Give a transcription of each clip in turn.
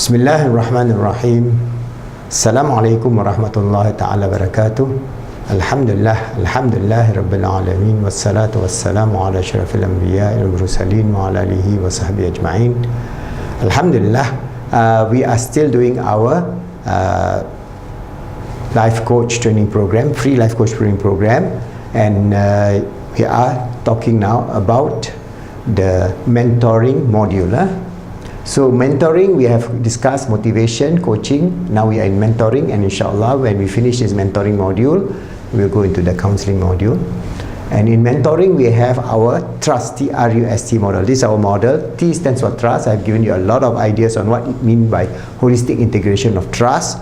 Bismillahirrahmanirrahim. Assalamualaikum warahmatullahi ta'ala wabarakatuh. Alhamdulillah Rabbil Alamin. Wassalatu wassalamu ala asyrafil anbiya wal mursalin wa ala alihi wa sahbihi ajma'in. Alhamdulillah, we are still doing our life coach training program, free life coach training program, and we are talking now about the mentoring module. So mentoring, we have discussed motivation, coaching. Now we are in mentoring, and inshallah when we finish this mentoring module, we will go into the counseling module. And in mentoring, we have our trust, T-R-U-S-T model. This is our model. T stands for trust. I've given you a lot of ideas on what it means by holistic integration of trust.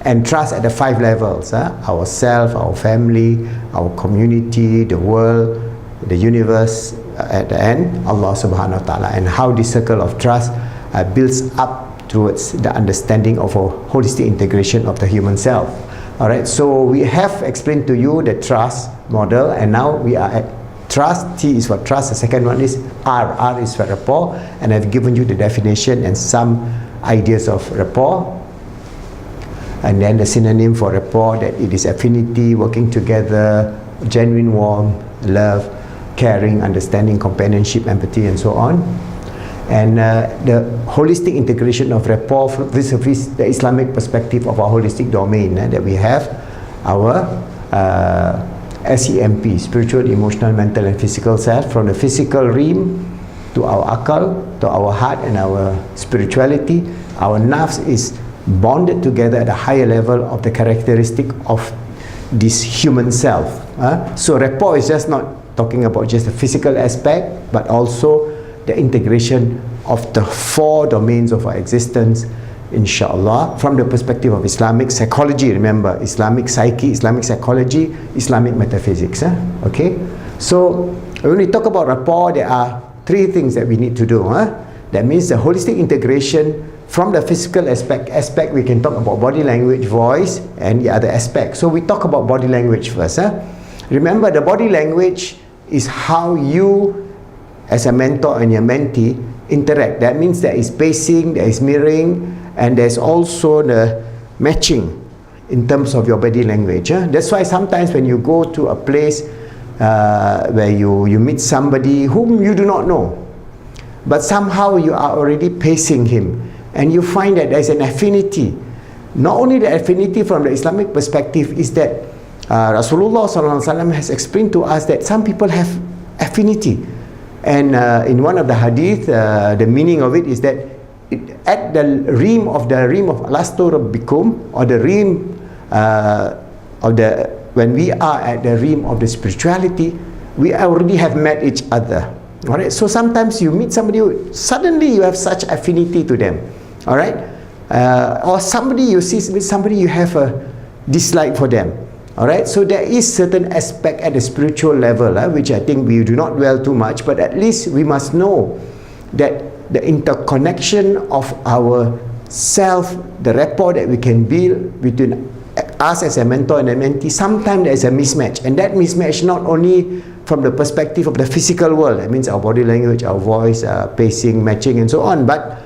And trust at the 5 levels, ourself, our family, our community, the world, the universe, at the end, Allah subhanahu wa ta'ala, and how this circle of trust builds up towards the understanding of a holistic integration of the human self. Alright, so we have explained to you the trust model, and now we are at trust. T is for trust, the second one is R. R is for rapport, and I've given you the definition and some ideas of rapport. And then the synonym for rapport, that it is affinity, working together, genuine warmth, love, caring, understanding, companionship, empathy, and so on. And the holistic integration of rapport vis-a-vis the Islamic perspective of our holistic domain, that we have our SEMP, spiritual, emotional, mental, and physical self, from the physical realm to our akal, to our heart and our spirituality. Our nafs is bonded together at a higher level of the characteristic of this human self. So rapport is just not talking about just the physical aspect, but also the integration of the 4 domains of our existence, inshallah, from the perspective of Islamic psychology. Remember, Islamic psyche, Islamic psychology, Islamic metaphysics. Okay, so when we talk about rapport, there are 3 things that we need to do. That means the holistic integration from the physical aspect, we can talk about body language, voice, and the other aspects. So we talk about body language first. Remember, the body language is how you as a mentor and your mentee interact. That means there is pacing, there is mirroring, and there's also the matching in terms of your body language. That's why sometimes when you go to a place where you meet somebody whom you do not know, but somehow you are already pacing him, and you find that there's an affinity. Not only the affinity from the Islamic perspective is that Rasulullah SAW has explained to us that some people have affinity. And in one of the hadith, the meaning of it is that at the rim of Alastu Rabbikum, or the rim of the, when we are at the rim of the spirituality, we already have met each other. Alright, so sometimes you meet somebody who, suddenly you have such affinity to them. Alright, or somebody you see with somebody you have a dislike for them. Alright, so there is certain aspect at the spiritual level, which I think we do not dwell too much, but at least we must know that the interconnection of our self, the rapport that we can build between us as a mentor and a mentee, sometimes there is a mismatch, and that mismatch not only from the perspective of the physical world, that means our body language, our voice, pacing, matching, and so on, but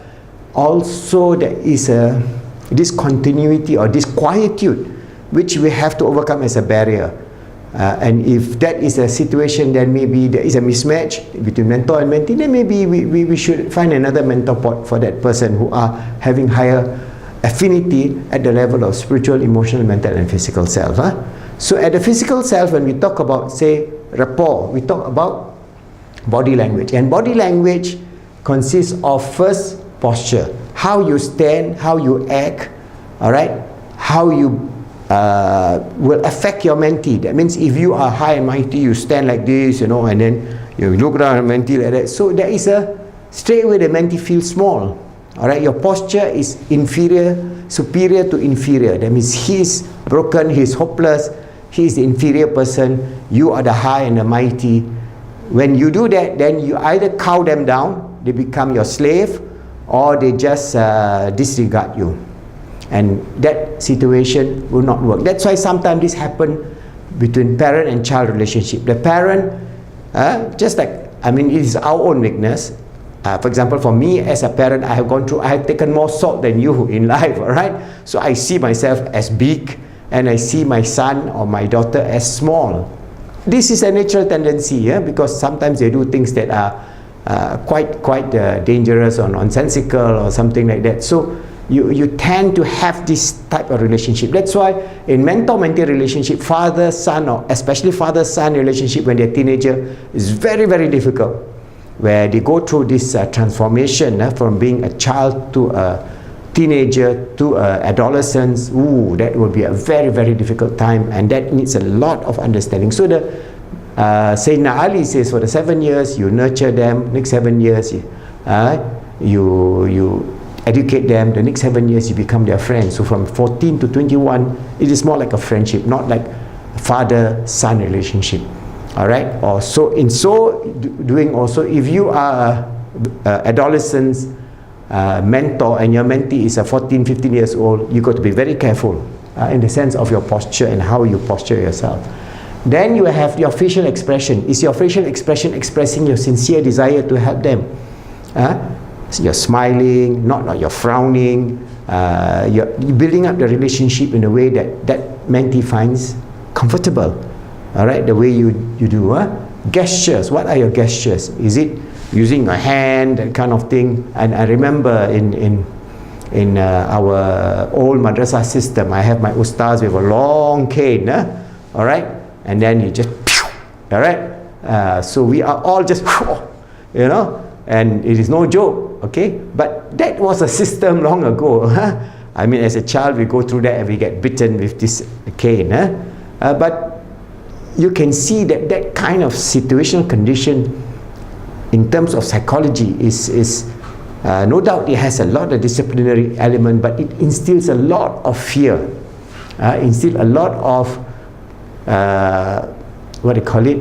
also there is a discontinuity or disquietude which we have to overcome as a barrier. And if that is a situation, then maybe there is a mismatch between mentor and mentee, then maybe we should find another mentor for that person who are having higher affinity at the level of spiritual, emotional, mental, and physical self. So at the physical self, when we talk about, say, rapport, we talk about body language. And body language consists of, first, posture. How you stand, how you act, alright, how you will affect your mentee. That means if you are high and mighty, you stand like this, and then you look down at the mentee like that. So there is a, straight away the mentee feels small. Alright, your posture is superior to inferior. That means he is broken, he is hopeless, he is the inferior person, you are the high and the mighty. When you do that, then you either cow them down, they become your slave, or they just disregard you. And that situation will not work. That's why sometimes this happens between parent and child relationship. The parent, just like, I mean, it is our own weakness. For example, for me as a parent, I have taken more salt than you in life, all right? So I see myself as big, and I see my son or my daughter as small. This is a natural tendency, yeah, because sometimes they do things that are quite dangerous or nonsensical or something like that. So you tend to have this type of relationship. That's why in mentor-mentee relationship, father-son, or especially father-son relationship when they're teenager, is very, very difficult, where they go through this transformation from being a child to a teenager to adolescence. Ooh, that will be a very, very difficult time, and that needs a lot of understanding. So the Sayyidina Ali says, for the 7 years you nurture them, next 7 years you educate them, the next 7 years you become their friend. So from 14 to 21, it is more like a friendship, not like father-son relationship. Alright, or so in doing also, if you are a adolescent mentor and your mentee is a 14, 15 years old, you got to be very careful in the sense of your posture and how you posture yourself. Then you have your facial expression. Is your facial expression expressing your sincere desire to help them? You're smiling, not you're frowning. You're building up the relationship in a way that mentee finds comfortable. Alright, the way you do. Gestures, what are your gestures? Is it using your hand, that kind of thing? And I remember in our old madrasah system, I have my ustaz with a long cane, alright, and then you just, alright, so we are all just, you know, and it is no joke, okay, but that was a system long ago. I mean, as a child we go through that and we get bitten with this cane, but you can see that kind of situational condition in terms of psychology is no doubt it has a lot of disciplinary element, but it instills a lot of fear, instills a lot of what do you call it,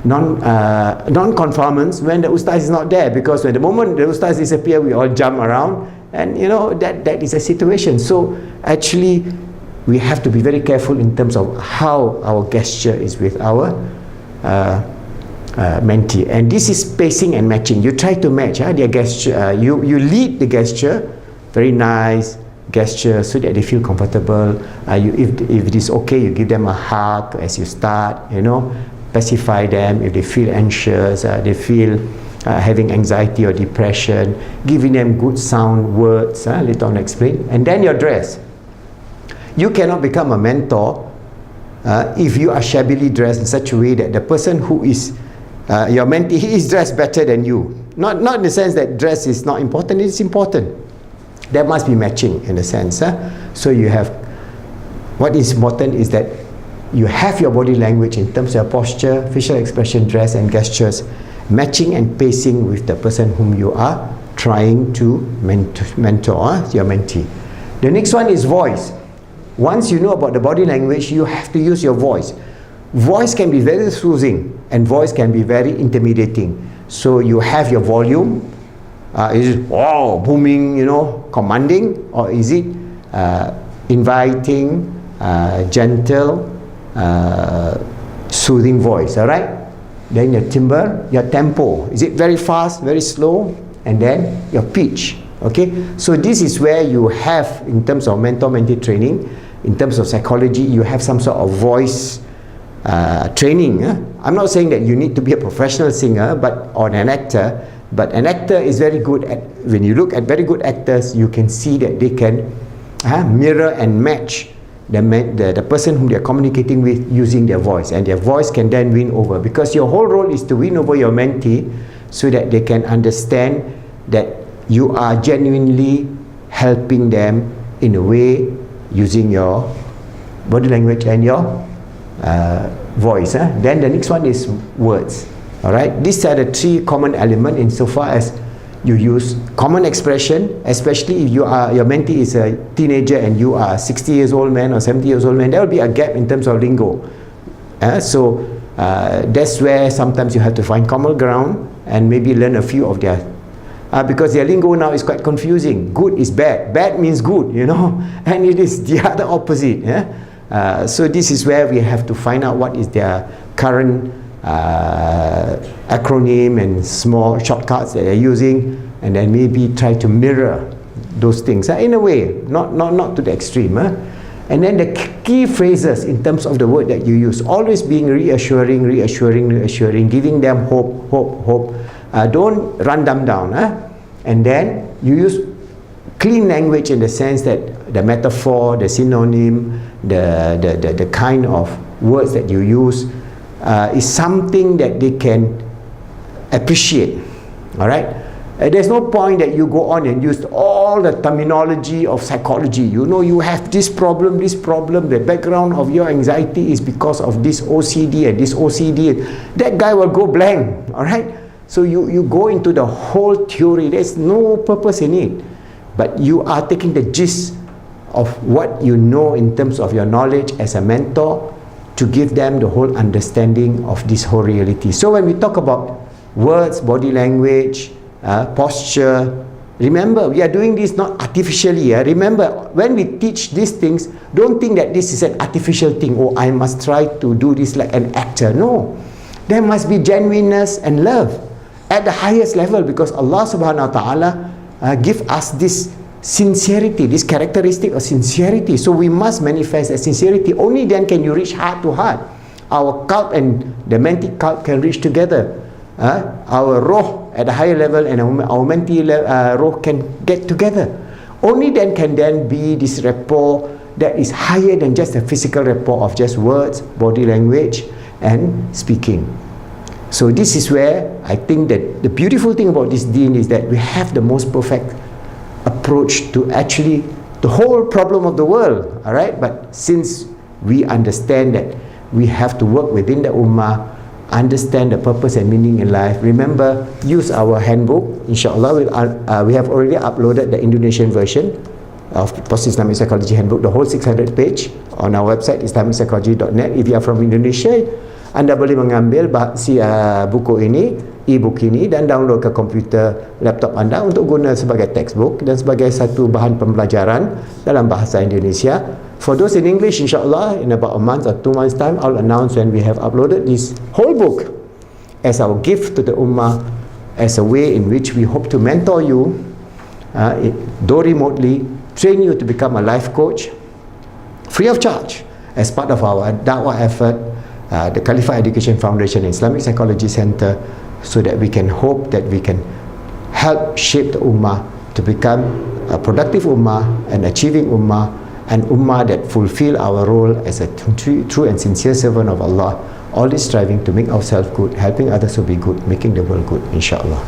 non-conformance when the ustaz is not there, because when the moment the ustaz disappear, we all jump around, and you know that is a situation. So actually we have to be very careful in terms of how our gesture is with our mentee, and this is spacing and matching. You try to match their gesture. You lead the gesture, very nice gesture, so that they feel comfortable. If it is okay, you give them a hug as you start, you know, pacify them. If they feel anxious, they feel having anxiety or depression, giving them good sound words, later on explain. And then your dress. You cannot become a mentor if you are shabbily dressed in such a way that the person who is your mentee, he is dressed better than you. Not in the sense that dress is not important, it is important. There must be matching in a sense. So you have, what is important is that you have your body language in terms of your posture, facial expression, dress and gestures, matching and pacing with the person whom you are trying to mentor, your mentee. The next one is voice. Once you know about the body language, you have to use your voice. Voice can be very soothing and voice can be very intimidating. So you have your volume. Is it booming, you know, commanding, or is it inviting, gentle, soothing voice? All right. Then your timbre, your tempo. Is it very fast, very slow? And then your pitch. Okay. So this is where you have, in terms of mentor-mentee training, in terms of psychology, you have some sort of voice training. I'm not saying that you need to be a professional singer, or an actor. But an actor is very good at, when you look at very good actors, you can see that they can mirror and match the person whom they are communicating with using their voice, and their voice can then win over, because your whole role is to win over your mentee so that they can understand that you are genuinely helping them in a way using your body language and your voice. Then the next one is words. Alright, these are the three common elements insofar as you use common expression, especially if your mentee is a teenager and you are 60 years old man or 70 years old man. There will be a gap in terms of lingo. So that's where sometimes you have to find common ground and maybe learn a few of their because their lingo now is quite confusing. Good is bad, bad means good, you know, and it is the other opposite. So this is where we have to find out what is their current acronym and small shortcuts that they're using, and then maybe try to mirror those things in a way, not to the extreme. And then the key phrases in terms of the word that you use, always being reassuring, giving them hope. Don't run them down. And then you use clean language in the sense that the metaphor, the synonym, the kind of words that you use is something that they can appreciate. All right? There's no point that you go on and use all the terminology of psychology. You know, you have this problem, the background of your anxiety is because of this OCD and this OCD. That guy will go blank, all right? So you go into the whole theory. There's no purpose in it. But you are taking the gist of what you know in terms of your knowledge as a mentor to give them the whole understanding of this whole reality. So when we talk about words, body language, posture, remember, we are doing this not artificially. Remember, when we teach these things, don't think that this is an artificial thing. Oh, I must try to do this like an actor. No. There must be genuineness and love at the highest level, because Allah subhanahu wa ta'ala give us this sincerity, this characteristic of sincerity. So we must manifest that sincerity. Only then can you reach heart to heart. Our cult and the mental cult can reach together. Our roh at a higher level and our mental roh can get together. Only then can be this rapport that is higher than just a physical rapport of just words, body language and speaking. So this is where I think that the beautiful thing about this deen is that we have the most perfect approach to actually the whole problem of the world. Alright, but since we understand that we have to work within the ummah, understand the purpose and meaning in life, remember, use our handbook. Inshallah, we have already uploaded the Indonesian version of Positive Islamic Psychology Handbook, the whole 600 page on our website islamicspsychology.net. If you are from Indonesia, anda boleh mengambil buku ini, e-book ini, dan download ke komputer laptop anda untuk guna sebagai textbook dan sebagai satu bahan pembelajaran dalam bahasa Indonesia. For those in English, inshallah, in about a month or 2 months time, I'll announce when we have uploaded this whole book as our gift to the ummah, as a way in which we hope to mentor you, though remotely, train you to become a life coach, free of charge, as part of our da'wah effort, the Khalifa Education Foundation and Islamic Psychology Center, so that we can hope that we can help shape the ummah to become a productive ummah, an achieving ummah, an ummah that fulfill our role as a true and sincere servant of Allah, always striving to make ourselves good, helping others to be good, making the world good, inshallah.